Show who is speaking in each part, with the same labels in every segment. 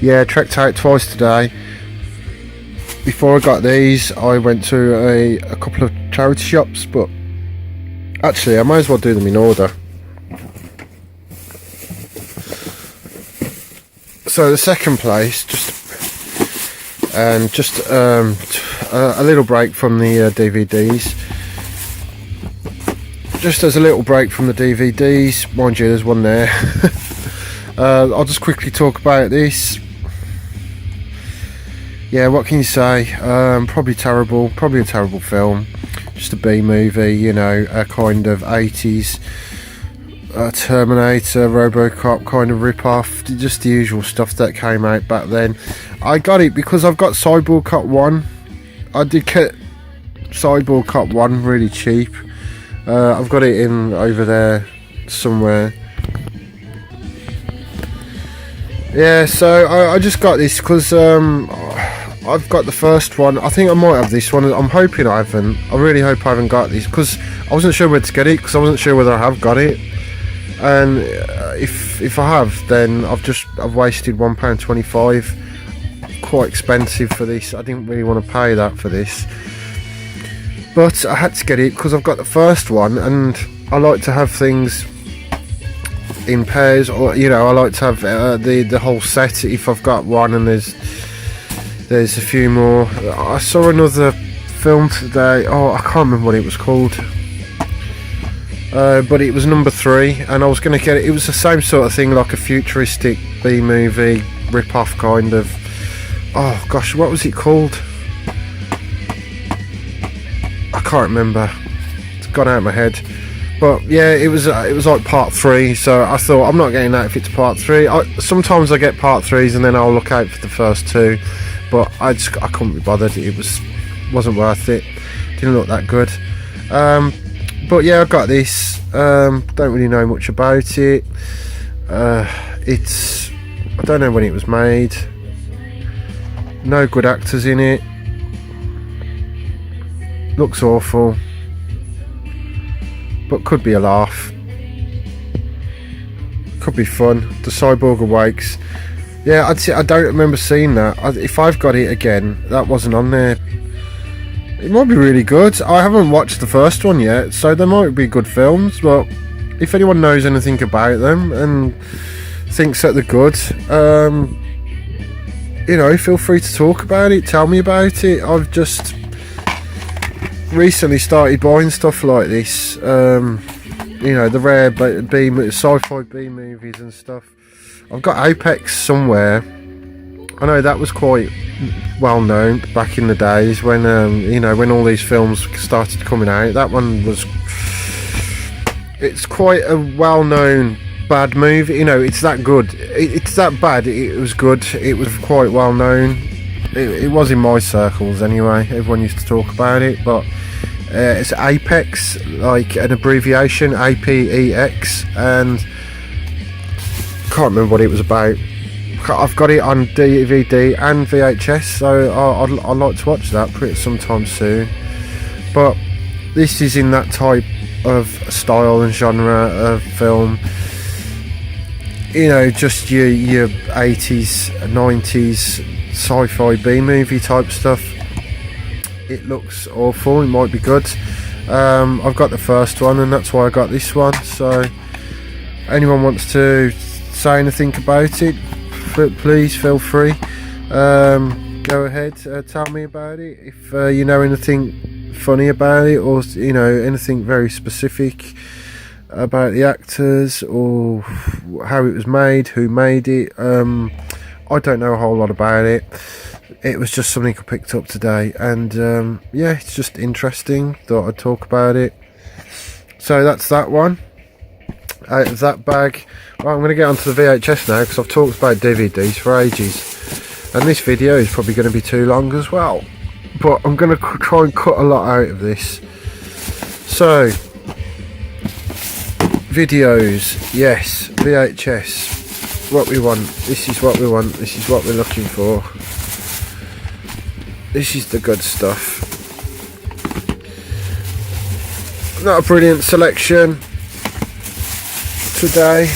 Speaker 1: Yeah, trekked out twice today. Before I got these, I went to a couple of charity shops, but actually I might as well do them in order. So the second place, just a little break from the DVDs. Just as a little break from the DVDs, mind you, there's one there. I'll just quickly talk about this. Yeah, what can you say? Probably terrible, probably a terrible film. Just a B movie, you know, a kind of 80s Terminator, RoboCop kind of rip-off. Just the usual stuff that came out back then. I got it because I've got Cyborg Cop 1. I did get Cyborg Cop 1 really cheap. I've got it in over there somewhere. Yeah, so I just got this because I've got the first one. I think I might have this one. I'm hoping I haven't. I really hope I haven't got this because I wasn't sure where to get it, because I wasn't sure whether I have got it. And if I have, then I've wasted £1.25. Quite expensive for this. I didn't really want to pay that for this, but I had to get it because I've got the first one, and I like to have things in pairs, or you know, I like to have the whole set if I've got one and there's a few more. I saw another film today. Oh, I can't remember what it was called, but it was number 3, and I was going to get it. It was the same sort of thing, like a futuristic B movie rip-off kind of. Oh gosh, what was it called? I can't remember. It's gone out of my head. But yeah, it was like part 3. So I thought, I'm not getting that if it's part 3. Sometimes I get part 3s and then I'll look out for the first 2. But I couldn't be bothered. It wasn't worth it. Didn't look that good. But yeah, I got this. Don't really know much about it. I don't know when it was made. No good actors in it. Looks awful, but could be a laugh. Could be fun. The Cyborg Awakes. Yeah, I don't remember seeing that. If I've got it again, that wasn't on there. It might be really good. I haven't watched the first one yet, so they might be good films. But if anyone knows anything about them and thinks that they're good, you know, feel free to talk about it. Tell me about it. I've just recently started buying stuff like this. You know, the rare sci-fi B movies and stuff. I've got Apex somewhere. I know that was quite well known back in the days when you know, when all these films started coming out. That one was, it's quite a well-known bad movie. You know, it's that good. It's that bad. It was good. It was quite well known. It was in my circles anyway. Everyone used to talk about it. But it's Apex, like an abbreviation, APEX, and can't remember what it was about. I've got it on DVD and VHS, so I'd like to watch that sometime soon. But this is in that type of style and genre of film. You know, just your 80s, 90s sci-fi B movie type stuff. It looks awful. It might be good. I've got the first one, and that's why I got this one. So anyone wants to say anything about it, please feel free. Go ahead, tell me about it. If you know anything funny about it, or you know, anything very specific about the actors or how it was made, who made it. I don't know a whole lot about it. It was just something I picked up today, and yeah, it's just interesting. Thought I'd talk about it. So that's that one out of that bag. Right, I'm going to get onto the VHS now, because I've talked about DVDs for ages, and this video is probably going to be too long as well, but I'm going to try and cut a lot out of this. So videos, yes. VHS, what we want. This is what we want. This is what we're looking for. This is the good stuff. Not a brilliant selection today.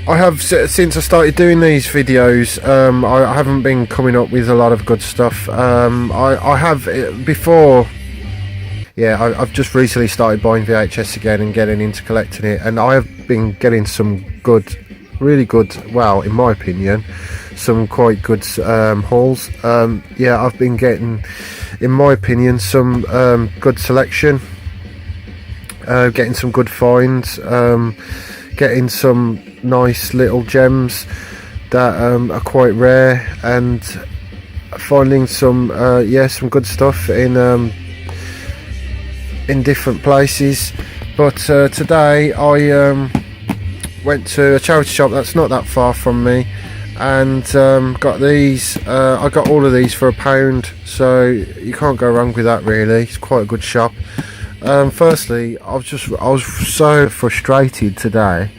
Speaker 1: I have, since I started doing these videos, I haven't been coming up with a lot of good stuff. I have before. Yeah, I've just recently started buying VHS again and getting into collecting it, and I have been getting some good, really good, well, in my opinion, some quite good hauls. Yeah, I've been getting, in my opinion, some good selection, getting some good finds, getting some nice little gems that are quite rare, and finding some yeah, some good stuff in different places. But today I went to a charity shop that's not that far from me, and got these. I got all of these for £1, so you can't go wrong with that really. It's quite a good shop. Firstly, I was so frustrated today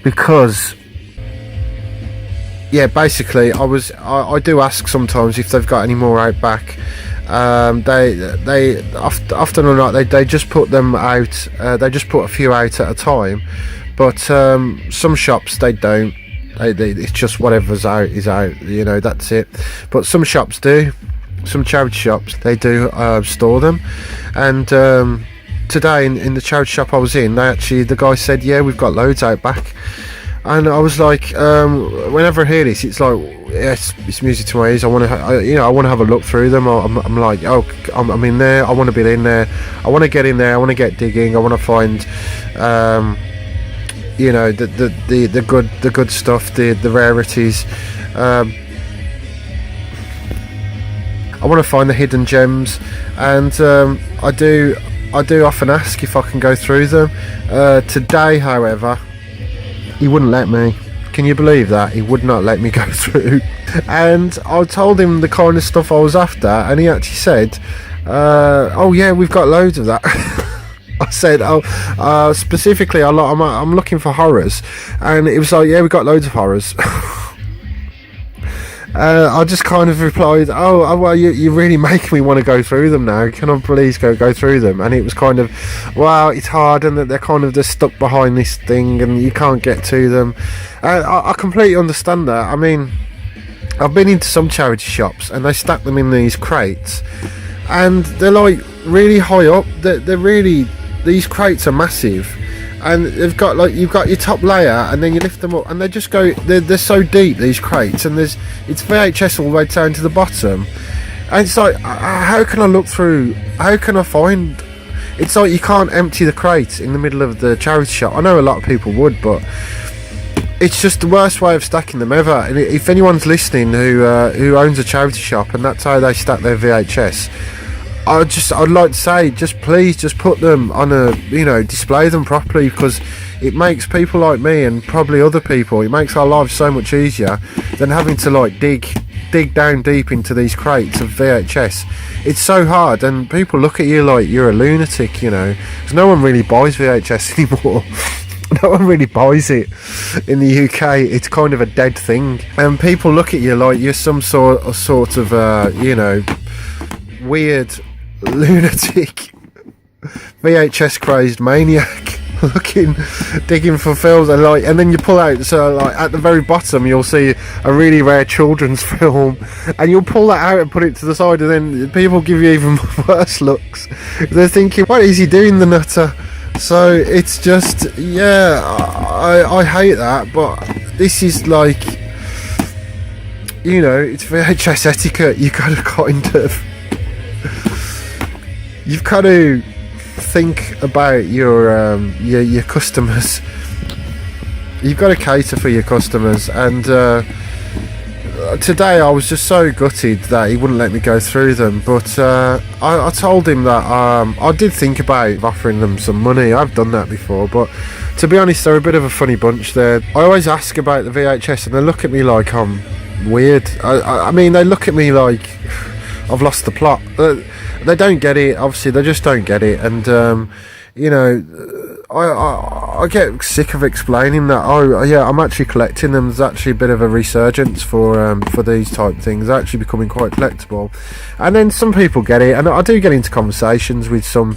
Speaker 1: because, yeah, basically I do ask sometimes if they've got any more out back. They often or not they just put them out. They just put a few out at a time, but some shops they don't. It's just whatever's out is out. You know, that's it. But some shops do. Some charity shops they do store them, and today in the charity shop I was in, the guy said, yeah, we've got loads out back. And I was like, whenever I hear this, it's like, yes, it's music to my ears. I want to have a look through them. I'm like, oh, I'm in there. I want to be in there. I want to get in there. I want to get digging. I want to find, you know, the good stuff, the rarities. I want to find the hidden gems, and I do often ask if I can go through them. Today, however, he wouldn't let me. Can you believe that? He would not let me go through. And I told him the kind of stuff I was after, and he actually said, oh yeah, we've got loads of that. I said, oh, specifically I'm looking for horrors, and it was like, yeah, we've got loads of horrors. I just kind of replied, oh well, you really make me want to go through them now. Can I please go through them? And it was kind of, well, it's hard, and that they're kind of just stuck behind this thing, and you can't get to them. I completely understand that. I mean, I've been into some charity shops, and they stack them in these crates, and they're like really high up. They're really, these crates are massive. And they've got, like, you've got your top layer, and then you lift them up, and they just go. They're so deep, these crates, and it's VHS all the way down to the bottom. And it's like, how can I look through? How can I find? It's like you can't empty the crate in the middle of the charity shop. I know a lot of people would, but it's just the worst way of stacking them ever. And if anyone's listening who owns a charity shop and that's how they stack their VHS, I'd like to say, just please, just put them on a, you know, display them properly, because it makes people like me and probably other people, it makes our lives so much easier than having to like dig down deep into these crates of VHS. It's so hard, and people look at you like you're a lunatic, you know, because no one really buys VHS anymore. No one really buys it in the UK. It's kind of a dead thing, and people look at you like you're some sort of you know, weird lunatic VHS crazed maniac digging for films, and then you pull out, so like at the very bottom you'll see a really rare children's film, and you'll pull that out and put it to the side, and then people give you even worse looks. They're thinking, what is he doing, the nutter? So it's just, yeah, I hate that, but this is like, you know, it's VHS etiquette. You gotta kind of, you've got to think about your customers. You've got to cater for your customers, and today I was just so gutted that he wouldn't let me go through them. But I told him that I did think about offering them some money. I've done that before, but to be honest, they're a bit of a funny bunch. I always ask about the VHS, and they look at me like I'm weird. I mean, they look at me like I've lost the plot. They don't get it, obviously. They just don't get it, and you know, I get sick of explaining that. Oh yeah, I'm actually collecting them. There's actually a bit of a resurgence for these type things. They're actually becoming quite collectible, and then some people get it, and I do get into conversations with some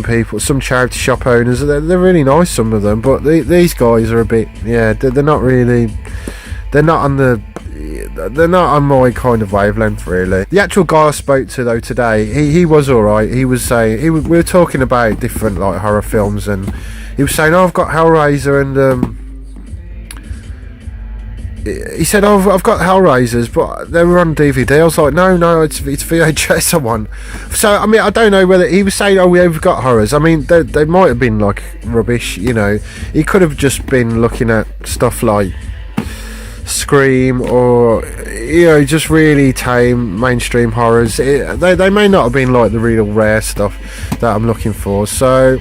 Speaker 1: people, some charity shop owners. They're really nice, some of them, but these guys are a bit, yeah, they're not really, they're not on my kind of wavelength, really. The actual guy I spoke to though today, he was alright. He was saying, we were talking about different like horror films, and he was saying, oh, I've got Hellraiser, and he said, oh, I've got Hellraisers, but they were on DVD. I was like, no, it's VHS I want. So I mean, I don't know whether he was saying, oh, we've got horrors. I mean, they might have been like rubbish, you know. He could have just been looking at stuff like Scream, or you know, just really tame mainstream horrors. They may not have been like the real rare stuff that I'm looking for, so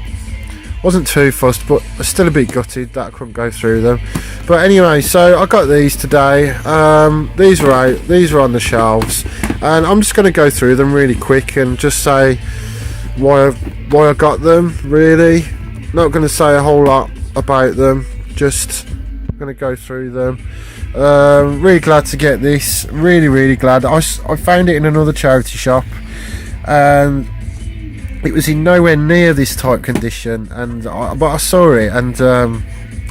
Speaker 1: wasn't too fussed, but still a bit gutted that I couldn't go through them. But anyway, so I got these today. These were out, these were on the shelves, and I'm just going to go through them really quick and just say why I got them. Really not going to say a whole lot about them, just going to go through them. Really glad to get this, really glad. I found it in another charity shop, and it was in nowhere near this type condition, but I saw it, and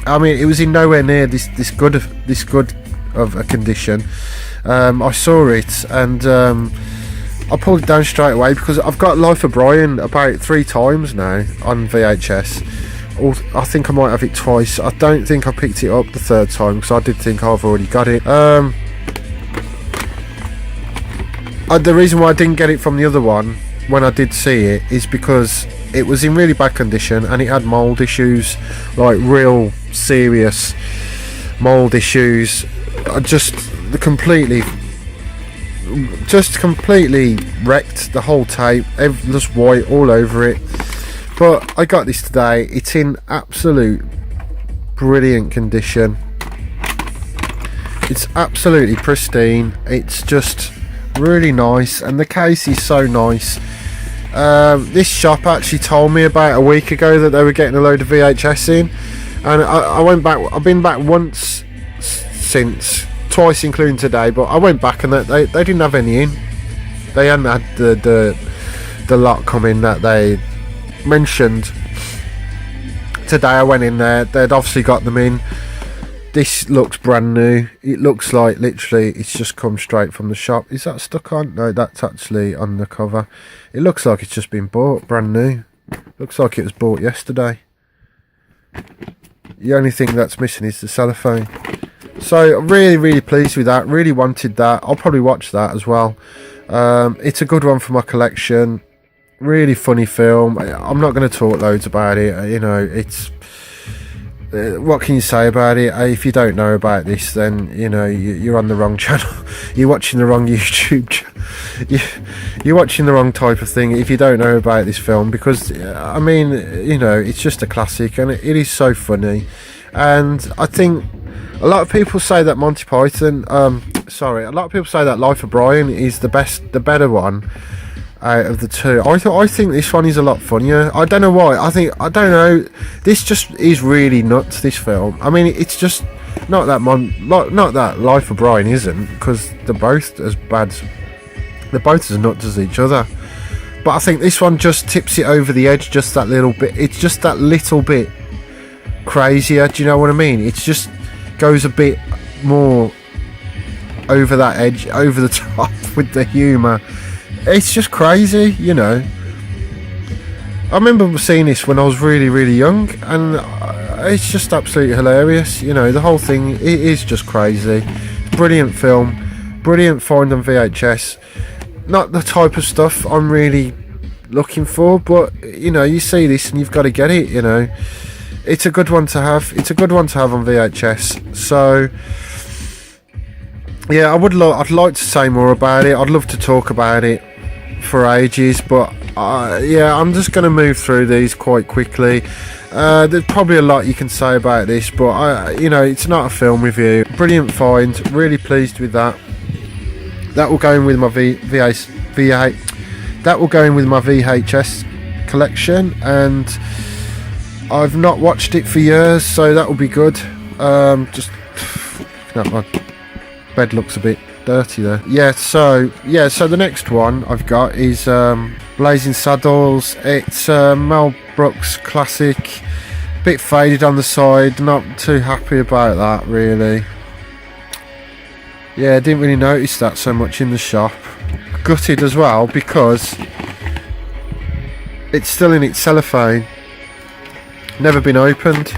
Speaker 1: I mean, it was in nowhere near this good of a condition. I saw it, and I pulled it down straight away because I've got Life of Brian about 3 times now on VHS. I think I might have it twice. I don't think I picked it up the 3rd time because I did think I've already got it. The reason why I didn't get it from the other one when I did see it is because it was in really bad condition and it had mould issues, like real serious mould issues. I just completely wrecked the whole tape, just white all over it. But I got this today. It's in absolute brilliant condition. It's absolutely pristine. It's just really nice, and the case is so nice. This shop actually told me about a week ago that they were getting a load of VHS in, and I went back. I've been back once since, twice including today, but I went back and they didn't have any in. They hadn't had the lot come in that they mentioned. Today I went in there, they'd obviously got them in. This looks brand new. It looks like literally it's just come straight from the shop. Is that stuck on? No, that's actually on the cover. It looks like it's just been bought brand new. Looks like it was bought yesterday. The only thing that's missing is the cellophane. So I'm really pleased with that. Really wanted that. I'll probably watch that as well. It's a good one for my collection. Really funny film. I'm not going to talk loads about it. You know, it's what can you say about it? If you don't know about this, then you know you're on the wrong channel. You're watching the wrong YouTube. You're watching the wrong type of thing if you don't know about this film, because I mean, you know, it's just a classic, and it is so funny. And I think a lot of people say that Monty Python, a lot of people say that Life of Brian is the better one out of the two. I think this one is a lot funnier. I don't know why. I don't know. This just is really nuts, this film. I mean, it's just not that not that Life of Brian isn't, because they're both as bad. They're both as nuts as each other. But I think this one just tips it over the edge just that little bit. It's just that little bit crazier. Do you know what I mean? It just goes a bit more over that edge, over the top with the humour. It's just crazy, you know. I remember seeing this when I was really young, and it's just absolutely hilarious. You know, the whole thing, it is just crazy. Brilliant film, brilliant find on VHS. Not the type of stuff I'm really looking for, but you know, you see this and you've got to get it. You know, it's a good one to have. It's a good one to have on VHS. So yeah, I'd like to say more about it. I'd love to talk about it for ages, but yeah, I'm just going to move through these quite quickly. There's probably a lot you can say about this, but you know, it's not a film review. Brilliant find, really pleased with that. That will go in with my that will go in with my VHS collection, and I've not watched it for years, so that will be good. Just no, my bed looks a bit dirty there. So the next one I've got is Blazing Saddles. It's Mel Brooks classic, bit faded on the side, not too happy about that really. Yeah, I didn't really notice that so much in the shop. Gutted as well because it's still in its cellophane, never been opened.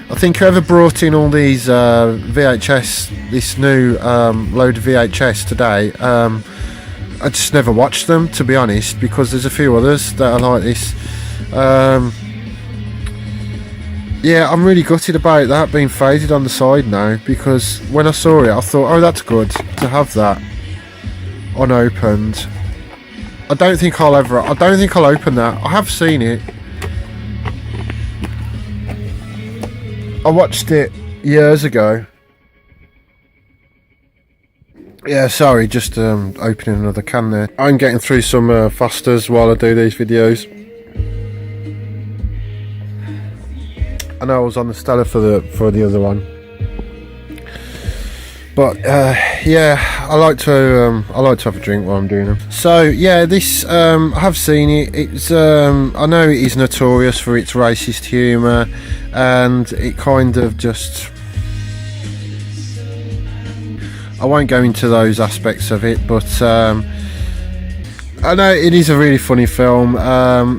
Speaker 1: I think whoever brought in all these VHS, this new load of VHS today, I just never watched them, to be honest, because there's a few others that are like this. Yeah, I'm really gutted about that being faded on the side now, because when I saw it I thought, oh, that's good to have that unopened. I don't think I'll open that. I have seen it. I watched it years ago. Yeah, sorry, just opening another can there. I'm getting through some Fosters while I do these videos. I know I was on the Stella for the other one, but yeah, I like to have a drink while I'm doing them. So yeah, this I have seen it. It's I know it is notorious for its racist humour, and it kind of just, I won't go into those aspects of it, but I know it is a really funny film.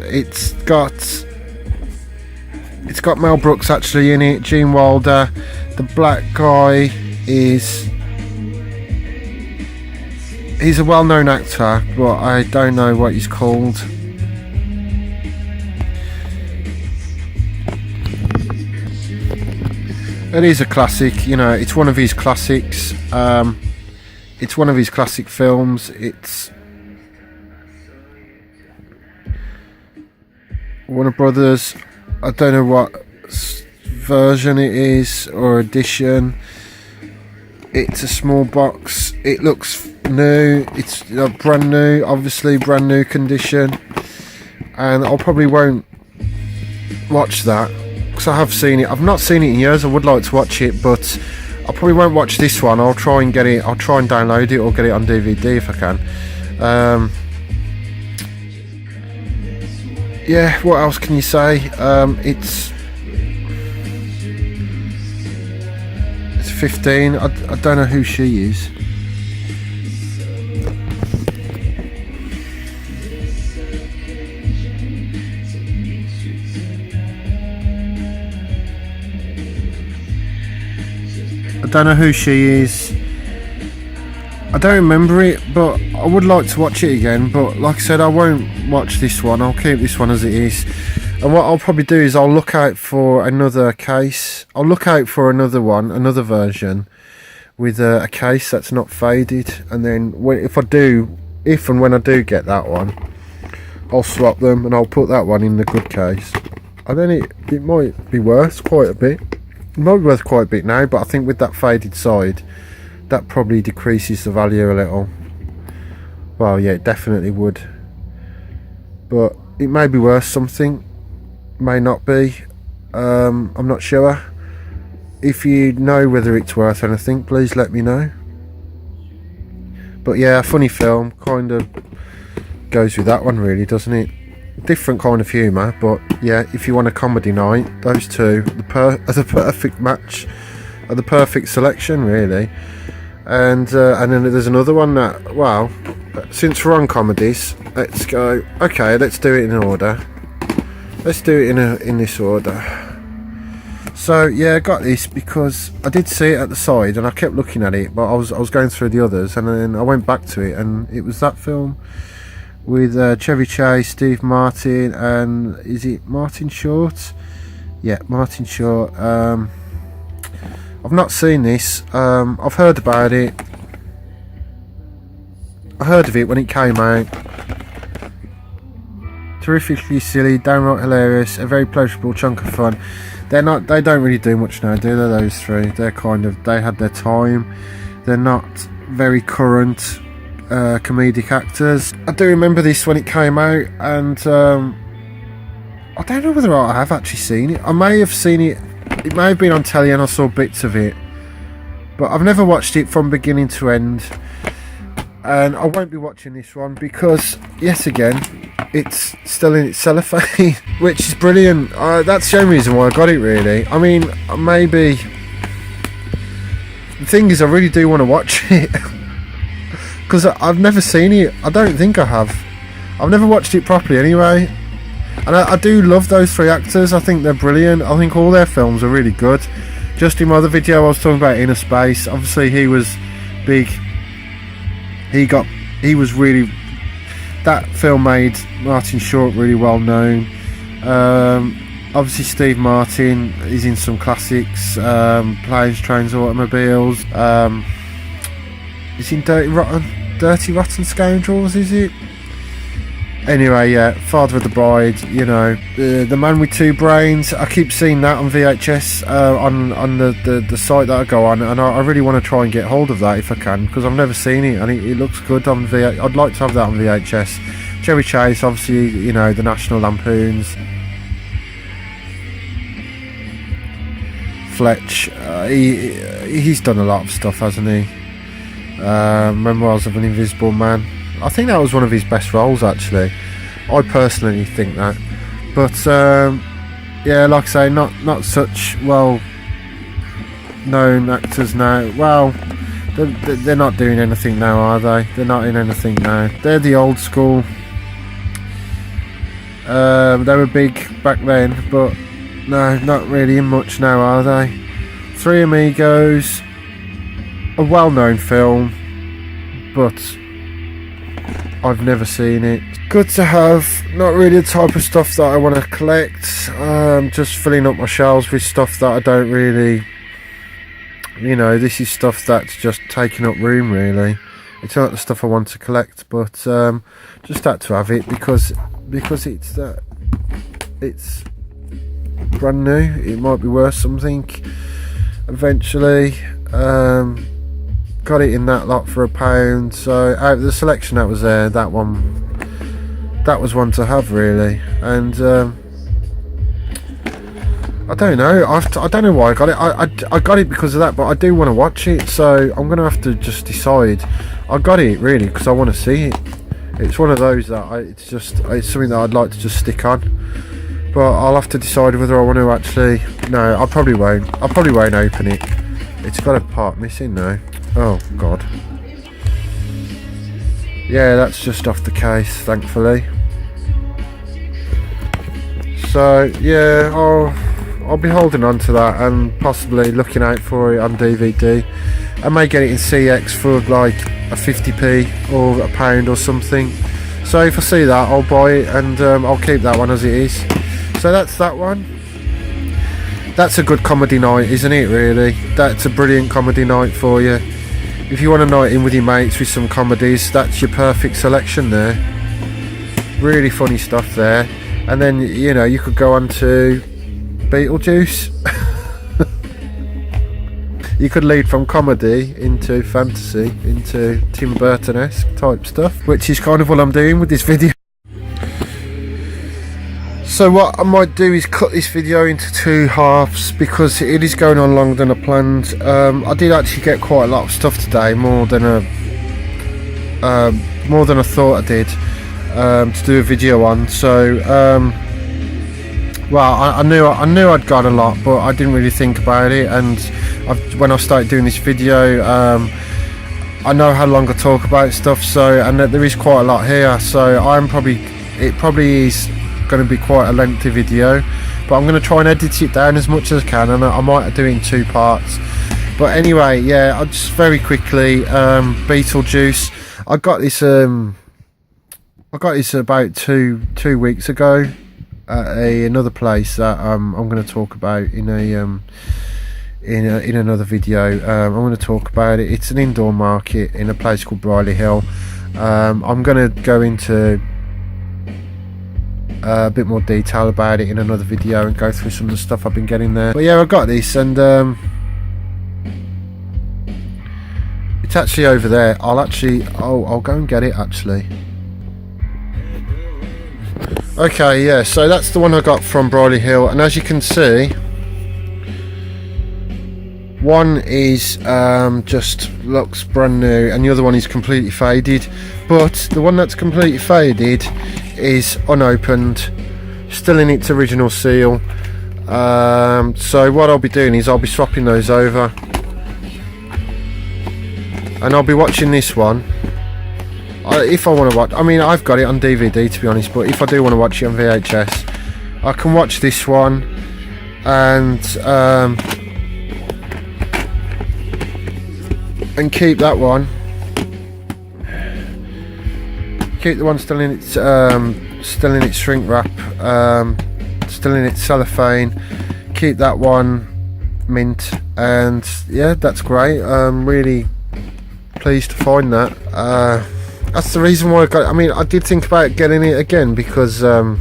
Speaker 1: It's got Mel Brooks actually in it, Gene Wilder. The black guy he's a well-known actor, but I don't know what he's called. It is a classic, you know, it's one of his classics. It's one of his classic films. It's Warner Brothers. I don't know what version it is or edition. It's a small box. It looks new. It's brand new, obviously brand new condition, and I probably won't watch that because I have seen it. I've not seen it in years. I would like to watch it, but I probably won't watch this one. I'll try and get it. I'll try and download it or get it on DVD if I can. Yeah, what else can you say? It's 15. I don't know who she is. I don't know who she is. I don't remember it, but I would like to watch it again. But like I said, I won't watch this one. I'll keep this one as it is. And what I'll probably do is I'll look out for another case. I'll look out for another one, another version with a case that's not faded. And then if and when I do get that one, I'll swap them and I'll put that one in the good case. And then it might be worth quite a bit. It might be worth quite a bit now, but I think with that faded side, that probably decreases the value a little. Well, yeah, it definitely would. But it may be worth something, may not be. I'm not sure. If you know whether it's worth anything, please let me know. But yeah, a funny film, kind of goes with that one really, doesn't it? Different kind of humour, but yeah, if you want a comedy night, those two are the perfect match, are the perfect selection really. And then there's another one that, well, since we're on comedies, let's go. Okay, let's do it in order. Let's do it in this order. So yeah, I got this because I did see it at the side and I kept looking at it, but I was going through the others, and then I went back to it, and it was that film with Chevy Chase, Steve Martin, and is it Martin Short? Yeah, Martin Short. I've not seen this. I've heard about it. I heard of it when it came out. Terrifically silly, downright hilarious, a very pleasurable chunk of fun. They don't really do much now, do they? Those three. They had their time. They're not very current. comedic actors. I do remember this when it came out, and I don't know whether I have actually seen it. I may have seen it. It may have been on telly and I saw bits of it, but I've never watched it from beginning to end. And I won't be watching this one because, yet again, it's still in its cellophane, which is brilliant. That's the only reason why I got it, really. I mean, maybe... The thing is, I really do want to watch it. Because I've never seen it. I don't think I have. I've never watched it properly anyway. And I do love those three actors. I think they're brilliant. I think all their films are really good. Just in my other video I was talking about Inner Space. Obviously he was big. He was really... That film made Martin Short really well known. Obviously Steve Martin is in some classics. Planes, Trains, Automobiles. He's in Dirty Rotten Scoundrels, is it? Anyway, yeah, Father of the Bride, you know, the Man with Two Brains. I keep seeing that on VHS on the site that I go on, and I really want to try and get hold of that if I can, because I've never seen it, and it looks good on VHS. I'd like to have that on VHS. Chevy Chase, obviously, you know, the National Lampoons. Fletch, he's done a lot of stuff, hasn't he? Memoirs of an Invisible Man. I think that was one of his best roles, actually. I personally think that. But yeah, like I say, not such well known actors now. Well, they're not doing anything now, are they? They're not in anything now. They're the old school. They were big back then, but no, not really in much now, are they? Three Amigos, a well-known film, but I've never seen it. Good to have. Not really the type of stuff that I want to collect. Just filling up my shelves with stuff that I don't really, you know, this is stuff that's just taking up room, really. It's not the stuff I want to collect, but just had to have it because it's brand new. It might be worth something eventually. Got it in that lot for £1, so out of the selection that was there, that was one to have, really. And I don't know, I don't know why I got it. I got it because of that, but I do want to watch it, so I'm gonna have to just decide. I got it really because I want to see it. It's one of those that it's something that I'd like to just stick on, but I'll have to decide whether I want to actually. No, I probably won't open it. It's got a part missing now. Oh god. Yeah, that's just off the case, thankfully. So yeah, I'll be holding on to that and possibly looking out for it on DVD. I may get it in CX for like a 50p or £1 or something. So if I see that, I'll buy it, and I'll keep that one as it is. So that's that one. That's a good comedy night, isn't it, really? That's a brilliant comedy night for you. If you want a night in with your mates with some comedies, that's your perfect selection there. Really funny stuff there. And then, you know, you could go on to Beetlejuice. You could lead from comedy into fantasy, into Tim Burton-esque type stuff, which is kind of what I'm doing with this video. So what I might do is cut this video into 2 halves because it is going on longer than I planned. I did actually get quite a lot of stuff today, more than I thought I did, to do a video on. So well, I knew I'd got a lot, but I didn't really think about it. And when I started doing this video, I know how long I talk about stuff. So, and there is quite a lot here. So it probably is going to be quite a lengthy video, but I'm going to try and edit it down as much as I can, and I might do it in 2 parts. But anyway, yeah, I'll just very quickly, Beetlejuice. I got this about two weeks ago at another place that I'm going to talk about in another video. I'm going to talk about it. It's an indoor market in a place called Briley Hill. I'm going to go into a bit more detail about it in another video and go through some of the stuff I've been getting there. But yeah, I got this, and It's actually over there. I'll go and get it actually. Okay, yeah, so that's the one I got from Briley Hill, and as you can see, one is just looks brand new and the other one is completely faded, but the one that's completely faded is unopened, still in its original seal. So what I'll be doing is I'll be swapping those over, and I'll be watching this one. If I want to watch, I mean, I've got it on DVD to be honest, but if I do want to watch it on VHS, I can watch this one and keep that one. Keep the one still in its shrink wrap, still in its cellophane. Keep that one mint, and yeah, that's great. Really pleased to find that. That's the reason why I got it. I mean, I did think about getting it again because I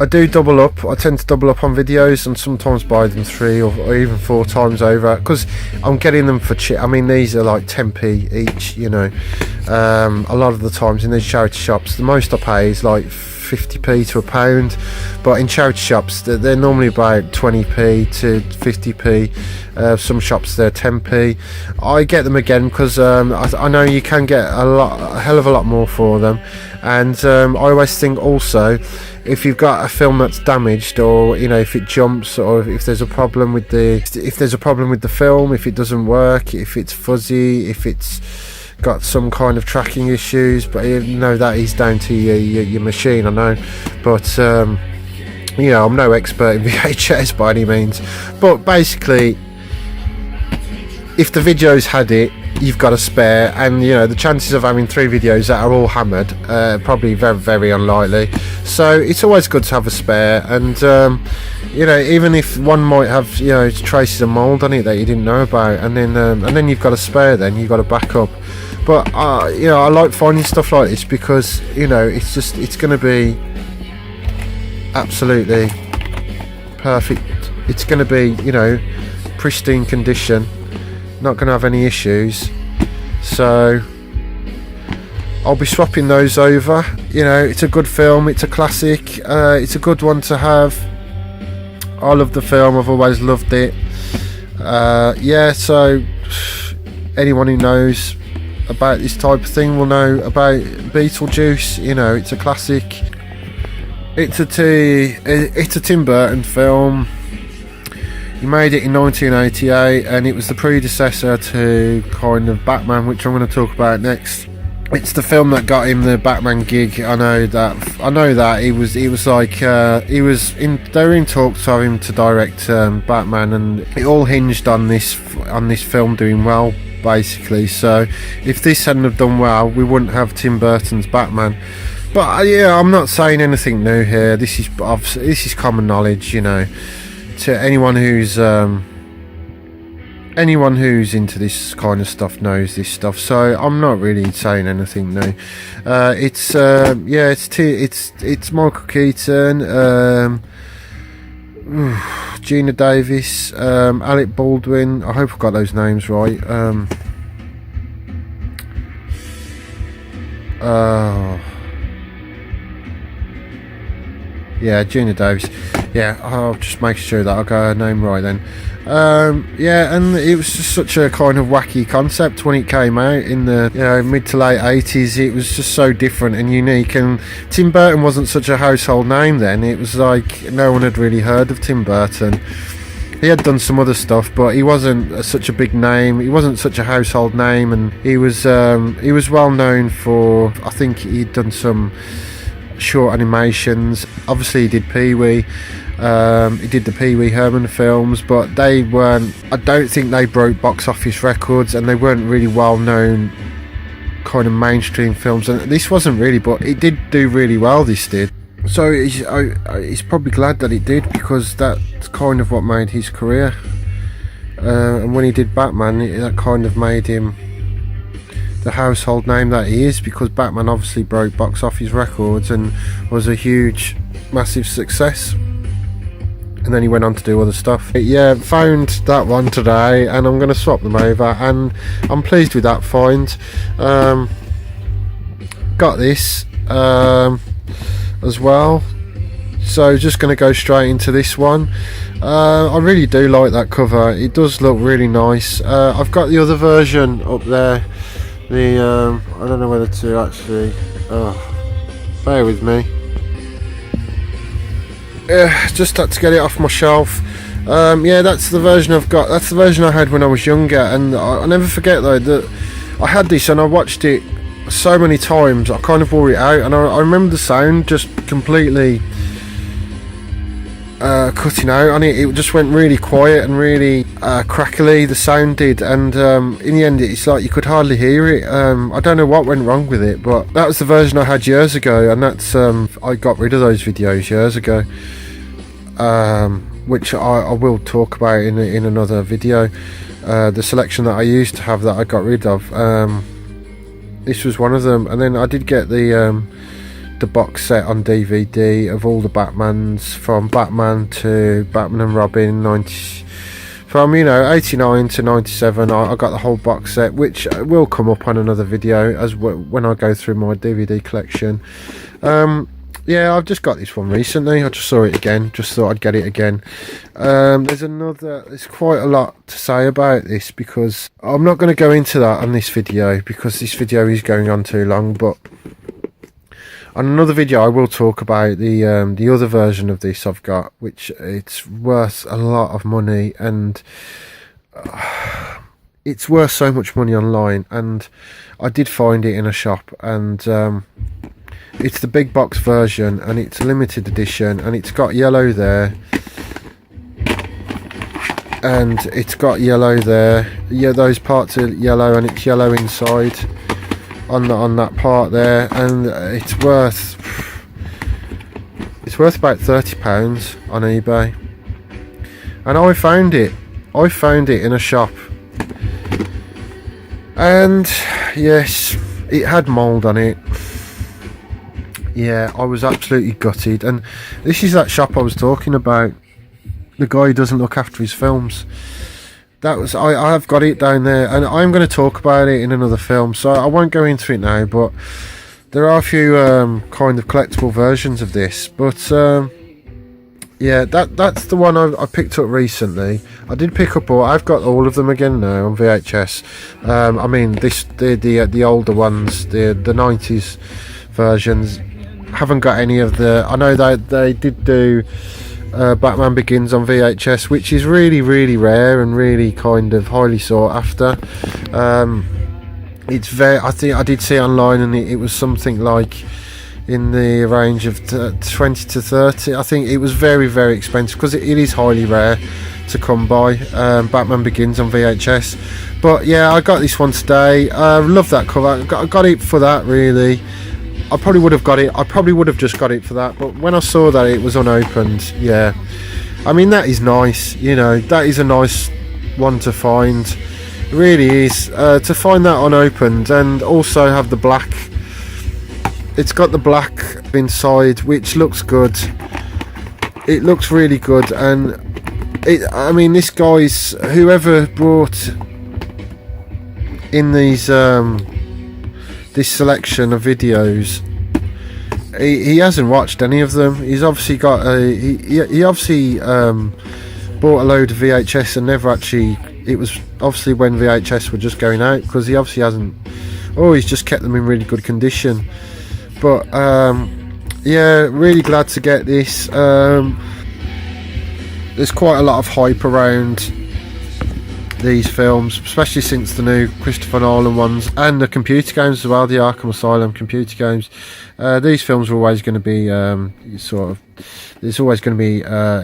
Speaker 1: do double up. I tend to double up on videos and sometimes buy them 3 or even 4 times over, because I'm getting them for cheap. I mean, these are like 10p each, you know. A lot of the times in these charity shops, the most I pay is like 50p to £1, but in charity shops they're normally about 20p to 50p. Some shops they're 10p. I get them again because I know you can get a hell of a lot more for them, and I always think also, if you've got a film that's damaged, or you know, if it jumps, or if there's a problem with the film, if it doesn't work, if it's fuzzy, if it's got some kind of tracking issues, but you know, that is down to your machine, I know, but you know, I'm no expert in VHS by any means, but basically, if the video's had it, you've got a spare, and you know, the chances of having 3 videos that are all hammered, probably very, very unlikely. So it's always good to have a spare, and you know, even if one might have, you know, traces of mould on it that you didn't know about, and then you've got a spare, then you've got a backup. But you know, I like finding stuff like this because, you know, it's going to be absolutely perfect. It's going to be, you know, pristine condition, not going to have any issues. So I'll be swapping those over. You know, it's a good film, it's a classic, it's a good one to have. I love the film, I've always loved it. Yeah, so anyone who knows about this type of thing will know about Beetlejuice. You know, it's a classic. It's a Tim Burton film. He made it in 1988, and it was the predecessor to kind of Batman, which I'm going to talk about next. It's the film that got him the Batman gig. I know that he was like they were in talks for him to direct Batman, and it all hinged on this film doing well, basically. So if this hadn't have done well, we wouldn't have Tim Burton's Batman. But yeah, I'm not saying anything new here. This is common knowledge, you know, to anyone who's into this kind of stuff knows this stuff. So I'm not really saying anything new. It's Michael Keaton, Gina Davis, Alec Baldwin. I hope I got those names right. Yeah, Gina Davis. Yeah, I'll just make sure that I got her name right then. Yeah, and it was just such a kind of wacky concept when it came out in the, you know, mid to late 80s. It was just so different and unique, and Tim Burton wasn't such a household name then. It was like no one had really heard of Tim Burton. He had done some other stuff, but he wasn't such a big name. He wasn't such a household name, and he was well known for, I think he'd done some short animations. Obviously he did Pee-wee. He did the Pee-wee Herman films, but they weren't, I don't think they broke box office records, and they weren't really well known kind of mainstream films, and this wasn't really, but it did do really well, this did. So he's probably glad that it did, because that's kind of what made his career, and when he did Batman, that kind of made him the household name that he is, because Batman obviously broke box office records and was a huge, massive success. and then he went on to do other stuff. Yeah, found that one today, and I'm going to swap them over, and I'm pleased with that find. Got this as well, so just going to go straight into this one. I really do like that cover. It does look really nice. I've got the other version up there. The I don't know whether to actually. Bear with me. Just had to get it off my shelf. Yeah, that's the version I've got. That's the version I had when I was younger, and I never forget though that I had this and I watched it so many times. I kind of wore it out, and I remember the sound just completely cutting out on it. It just went really quiet and really crackly, the sound did, and in the end it's like you could hardly hear it. I don't know what went wrong with it, but that was the version I had years ago, and that's I got rid of those videos years ago, which I will talk about in another video. The selection that I used to have that I got rid of, this was one of them. And then I did get the box set on DVD of all the Batmans, from Batman to Batman and Robin, from 89 to 97. I got the whole box set, which will come up on another video as when I go through my DVD collection. Yeah, I've just got this one recently. I just saw it again, just thought I'd get it again. There's quite a lot to say about this, because I'm not going to go into that on this video, because this video is going on too long. But on another video I will talk about the other version of this I've got, which it's worth a lot of money, and it's worth so much money online. And I did find it in a shop, and it's the big box version, and it's a limited edition, and it's got yellow there, and it's got yellow there. Yeah, those parts are yellow, and it's yellow inside on that part there, and it's worth about £30 on eBay. And I found it in a shop, and yes, it had mould on it. Yeah, I was absolutely gutted. And this is that shop I was talking about, the guy who doesn't look after his films. That was I have got it down there, and I'm going to talk about it in another film, so I won't go into it now. But there are a few kind of collectible versions of this. But yeah, that's the one I picked up recently. I did pick up I've got all of them again now on VHS. I mean, the older ones, the 90s versions. Haven't got any of the. I know they did do Batman Begins on VHS, which is really, really rare and really kind of highly sought after. It's very. I think I did see online, and it was something like in the range of 20 to 30. I think it was very, very expensive, because it is highly rare to come by. Batman Begins on VHS. But yeah, I got this one today. Love that cover. I got it for that, really. I probably would have got it. I probably would have just got it for that. But when I saw that it was unopened, yeah. I mean, that is nice. That is a nice one to find. It really is. To find that unopened, and also have the black. It's got the black inside, which looks good. It looks really good, and I mean, this guy's, whoever brought in these this selection of videos, he hasn't watched any of them. He's obviously got he obviously bought a load of VHS and never actually. It was obviously when VHS were just going out, because he obviously hasn't. He's just kept them in really good condition. But yeah, really glad to get this. There's quite a lot of hype around these films, especially since the new Christopher Nolan ones, and the computer games as well, the Arkham Asylum computer games. These films are always going to be there's always going to be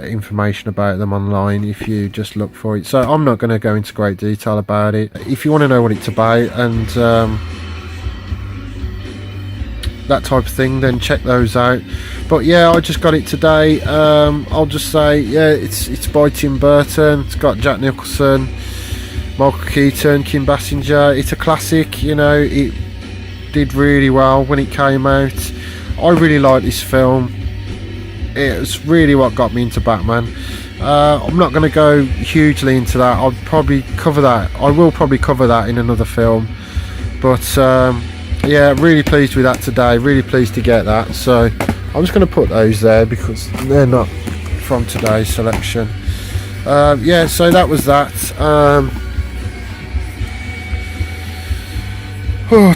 Speaker 1: information about them online if you just look for it, so I'm not going to go into great detail about it. If you want to know what it's about and that type of thing, then check those out. But yeah, I just got it today. I'll just say, yeah, it's by Tim Burton. It's got Jack Nicholson, Michael Keaton, Kim Basinger. It's a classic. It did really well when it came out. I really like this film. It was really what got me into Batman. I'm not going to go hugely into that. I'll probably cover that. I will probably cover that in another film. But yeah, really pleased with that today. Really pleased to get that. So I'm just going to put those there because they're not from today's selection. Yeah, so that was that.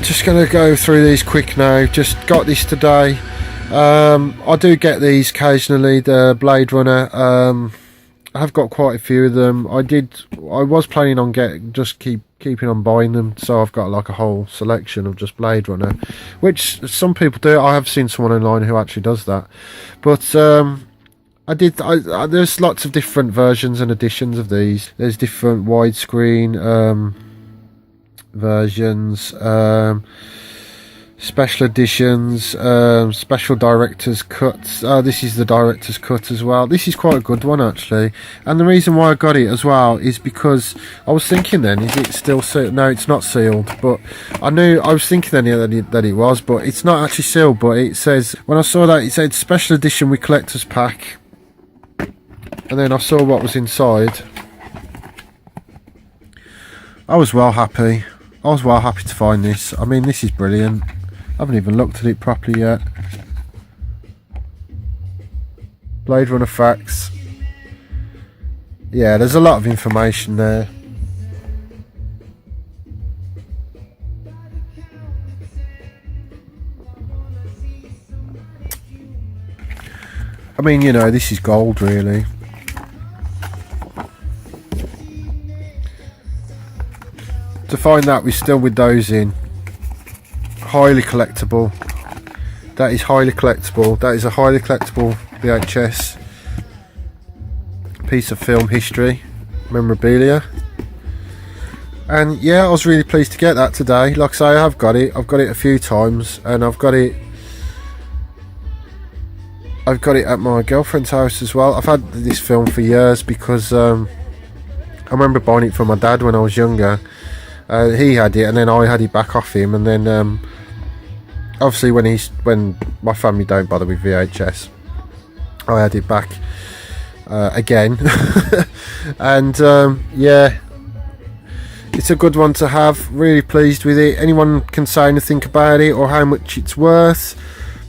Speaker 1: Just going to go through these quick now. Just got this today. I do get these occasionally, the Bladerunner. I've got quite a few of them. I was planning on keeping on buying them, so I've got like a whole selection of just Bladerunner, which some people do. I have seen someone online who actually does that, but there's lots of different versions and editions of these. There's different widescreen versions, special editions, special director's cuts. This is the director's cut as well. This is quite a good one actually, and the reason why I got it as well is because I was thinking then, is it still sealed? No, it's not sealed, but I was thinking then that it was, but it's not actually sealed. But it says, when I saw that, it said special edition with collector's pack, and then I saw what was inside. I was well happy to find this. I mean, this is brilliant. I haven't even looked at it properly yet. Bladerunner facts. Yeah, there's a lot of information there. I mean, you know, this is gold really. To find that we're still with those in. Highly collectible. That is highly collectible. That is a highly collectible VHS piece of film history, memorabilia. And yeah, I was really pleased to get that today. Like I say, I've got it a few times, and I've got it at my girlfriend's house as well. I've had this film for years because I remember buying it for my dad when I was younger. He had it, and then I had it back off him, and then obviously when my family don't bother with VHS, I had it back again. And yeah, it's a good one to have. Really pleased with it. Anyone can say anything about it or how much it's worth,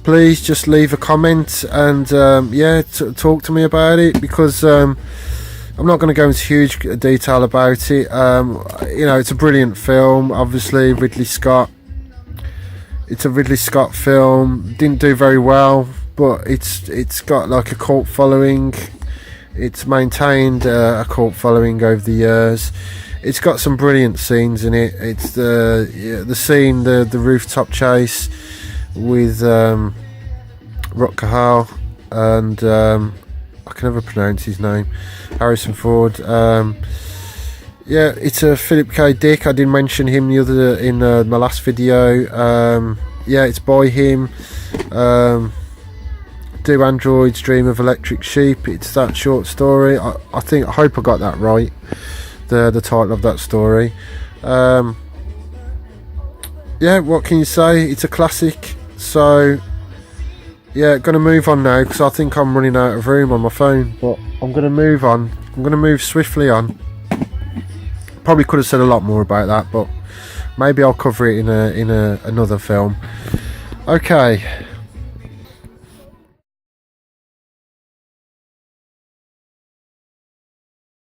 Speaker 1: please just leave a comment and yeah, talk to me about it, because I'm not going to go into huge detail about it. You know, it's a brilliant film. Obviously Ridley Scott, it's a Ridley Scott film. Didn't do very well, but it's got like a cult following. It's maintained a cult following over the years. It's got some brilliant scenes in it. It's the scene, the rooftop chase with Rutger and I can never pronounce his name, Harrison Ford. Yeah, it's a Philip K. Dick. I didn't mention him in my last video. Yeah, it's by him. Do Androids Dream of Electric Sheep? It's that short story. I hope I got that right. The title of that story. Yeah, what can you say? It's a classic. So yeah, gonna move on now because I think I'm running out of room on my phone. But I'm gonna move on. I'm gonna move swiftly on. Probably could have said a lot more about that, but maybe I'll cover it in another film. Okay.